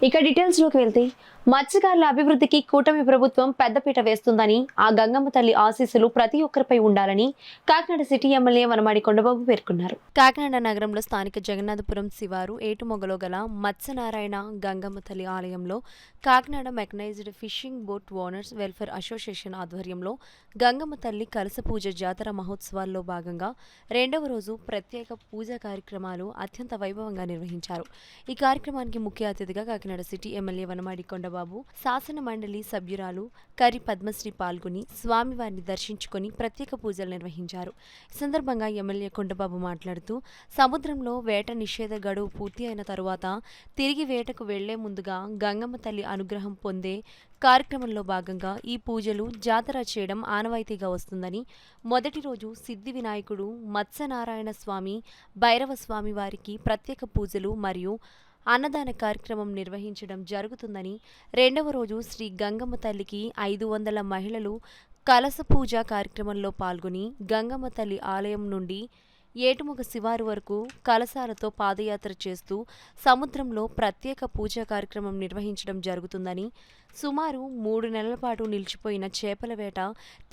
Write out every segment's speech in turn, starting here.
ఇక డీటెయిల్స్ లోకి వెళ్తే మత్స్యకారుల అభివృద్ధికి కూటమి ప్రభుత్వం పెద్దపీట వేస్తుందని ఆ గంగమ్మ తల్లి ఆశీస్సులు ప్రతి ఒక్కరిపై ఉండాలని కాకినాడ సిటీ ఎమ్మెల్యే వనమాడి కొండబాబు పేర్కొన్నారు. కాకినాడ నగరంలో స్థానిక జగన్నాథపురం శివారు ఏటుమొగలో గల మత్స్యనారాయణ గంగమ్మ తల్లి ఆలయంలో Kakinada mechanised fishing boat owners welfare association ఆధ్వర్యంలో గంగమ్మ తల్లి కలస పూజ జాతర మహోత్సవాల్లో భాగంగా రెండవ రోజు ప్రత్యేక పూజా కార్యక్రమాలు అత్యంత వైభవంగా నిర్వహించారు. ఈ కార్యక్రమానికి ముఖ్య అతిథిగా కాకినాడ సిటీ ఎమ్మెల్యే వనమాడి కొండబాబు, శాసన మండలి సభ్యురాలు కరి పద్మశ్రీ పాల్గొని స్వామివారిని దర్శించుకుని ప్రత్యేక పూజలు నిర్వహించారు. ఈ సందర్భంగా ఎమ్మెల్యే కొండబాబు మాట్లాడుతూ, సముద్రంలో వేట నిషేధ గడువు పూర్తి అయిన తరువాత తిరిగి వేటకు వెళ్లే ముందుగా గంగమ్మ తల్లి అనుగ్రహం పొందే కార్యక్రమంలో భాగంగా ఈ పూజలు జాతర చేయడం ఆనవాయితీగా వస్తుందని, మొదటి రోజు సిద్ధి వినాయకుడు, మత్స్యనారాయణ స్వామి, భైరవ స్వామి వారికి ప్రత్యేక పూజలు మరియు అన్నదాన కార్యక్రమం నిర్వహించడం జరుగుతుందని, రెండవ రోజు శ్రీ గంగమ్మ తల్లికి 500 మహిళలు కలస పూజ కార్యక్రమంలో పాల్గొని గంగమ్మ తల్లి ఆలయం నుండి ఏటుముగ శివారు వరకు కలశాలతో పాదయాత్ర చేస్తూ సముద్రంలో ప్రత్యేక పూజా కార్యక్రమం నిర్వహించడం జరుగుతుందని, సుమారు 3 నెలల పాటు నిలిచిపోయిన చేపల వేట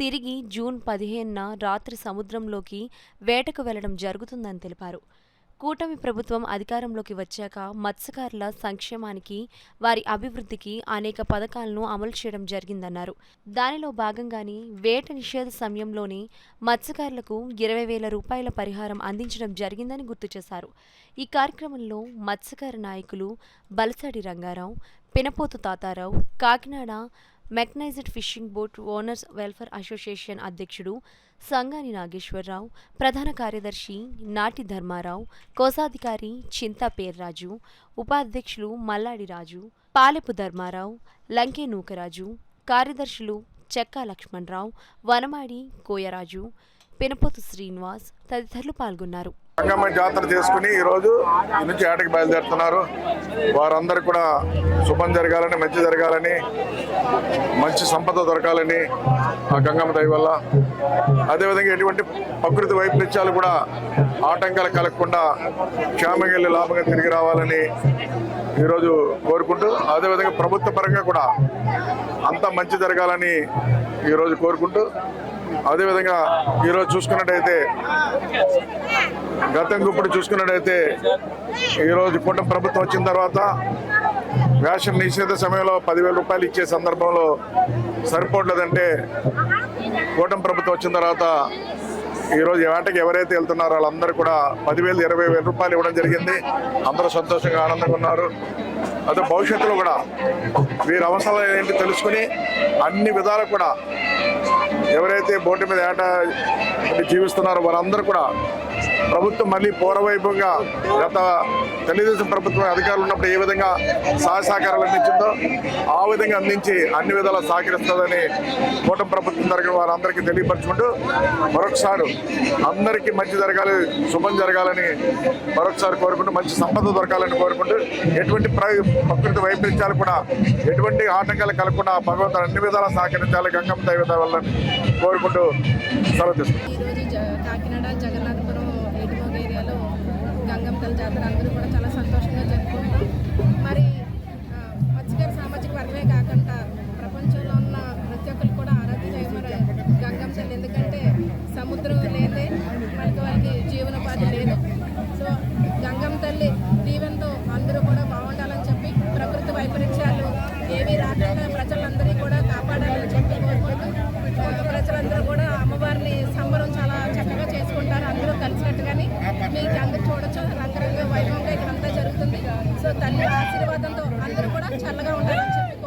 తిరిగి జూన్ 15న రాత్రి సముద్రంలోకి వేటకు వెళ్లడం జరుగుతుందని తెలిపారు. కూటమి ప్రభుత్వం అధికారంలోకి వచ్చాక మత్స్యకారుల సంక్షేమానికి, వారి అభివృద్ధికి అనేక పథకాలను అమలు చేయడం జరిగిందన్నారు. దానిలో భాగంగానే వేట నిషేధ సమయంలోనే మత్స్యకారులకు 20,000 రూపాయల పరిహారం అందించడం జరిగిందని గుర్తు చేశారు. ఈ కార్యక్రమంలో మత్స్యకార నాయకులు Balasadi Rangarao, Pinapothu Tatarao, Kakinada mechanised fishing boat owners welfare association అధ్యక్షుడు సంగాని నాగేశ్వరరావు, ప్రధాన కార్యదర్శి నాటి ధర్మారావు, కోశాధికారి చింతా పేర్రాజు, ఉపాధ్యక్షులు మల్లాడి రాజు, పాలెపు ధర్మారావు, లంకే నూకరాజు, కార్యదర్శులు చెక్కా లక్ష్మణరావు, వనమాడి కోయరాజు, పినపోతు శ్రీనివాస్ తదితరులు పాల్గొన్నారు. గంగమ్మ జాతర చేసుకుని ఈరోజు ఈ నుంచి ఏటకి బయలుదేరుతున్నారు. వారందరూ కూడా శుభం జరగాలని, మంచి జరగాలని, మంచి సంపద దొరకాలని ఆ గంగమ్మ దయ వల్ల, అదేవిధంగా ఎటువంటి ప్రకృతి వైపరీత్యాలు కూడా ఆటంకాలు కలగకుండా క్షేమంగా వెళ్ళి లాభంగా తిరిగి రావాలని ఈరోజు కోరుకుంటూ, అదేవిధంగా ప్రభుత్వ పరంగా కూడా అంతా మంచి జరగాలని ఈరోజు కోరుకుంటూ, అదేవిధంగా ఈరోజు చూసుకున్నట్టయితే గతంకు ఇప్పుడు చూసుకున్నట్టయితే ఈరోజు కూటమి ప్రభుత్వం వచ్చిన తర్వాత వేషం నిషేధ సమయంలో 10,000 రూపాయలు ఇచ్చే సందర్భంలో సరిపోవట్లేదంటే, కూటమి ప్రభుత్వం వచ్చిన తర్వాత ఈరోజు వేటకి ఎవరైతే వెళ్తున్నారో వాళ్ళందరూ కూడా 10,000, 20,000 రూపాయలు ఇవ్వడం జరిగింది. అందరూ సంతోషంగా ఆనందంగా ఉన్నారు. అదే భవిష్యత్తులో కూడా వీరి అవసరాలు ఏంటి తెలుసుకుని అన్ని విధాలు కూడా ఎవరైతే బోటు మీద ఏట జీవిస్తున్నారో వారందరూ కూడా ప్రభుత్వం మళ్ళీ పూర్వవైభవంగా గత తెలుగుదేశం ప్రభుత్వం అధికారులు ఉన్నప్పుడు ఏ విధంగా సహకారాలు అందించిందో ఆ విధంగా అందించి అన్ని విధాలా సహకరిస్తుందని కూటమి ప్రభుత్వం తరగతి వారందరికీ తెలియపరచుకుంటూ, మరొకసారి అందరికీ మంచి జరగాలి, శుభం జరగాలని మరొకసారి కోరుకుంటూ, మంచి సంపద దొరకాలని కోరుకుంటూ, ఎటువంటి ప్రకృతి వైపరీత్యాలు కూడా ఎటువంటి ఆటంకాలు కలగకుండా భగవంతుడు అన్ని విధాలా సహకరించాలి గంగమ్మ దైవ వల్ల కోరుకుంటూ సెలవు తీసుకుంటాం. కాకినాడ జగన్నాథపురం ఏటుమొగ ఏరియాలో గంగమ్మ తల్లి జాతర అందరూ కూడా చాలా సంతోషంగా జరుపుకుంటాం. మరి మత్స్యకార సామాజిక వర్గమే కాకుండా ప్రపంచంలో ఉన్న ప్రతి ఒక్కరు కూడా ఆరాధ్య దైవం గంగమ్మ తల్లి. ఎందుకంటే సముద్రం లేదే మనకి వారికి జీవనోపాధి లేదు. సో గంగమ్మ తల్లి దీవెనతో అందరూ కూడా బాగుండాలని చెప్పి, ప్రకృతి వైపరీత్యాలు ఏవి రాకుండా ప్రజలందరినీ కూడా కాపాడాలని చెప్పి కోరుకుంటూ, ప్రజలందరూ కూడా అమ్మవారిని సంబరం చాలా చక్కగా చేసుకుంటారు. అందరూ కలిసినట్టుగానే మీకు అందరూ చూడొచ్చు, రంగరంగ వైభవంగా ఇక్కడంతా జరుగుతుంది. సో తల్లి ఆశీర్వాదంతో అందరూ కూడా చల్లగా ఉంటారు.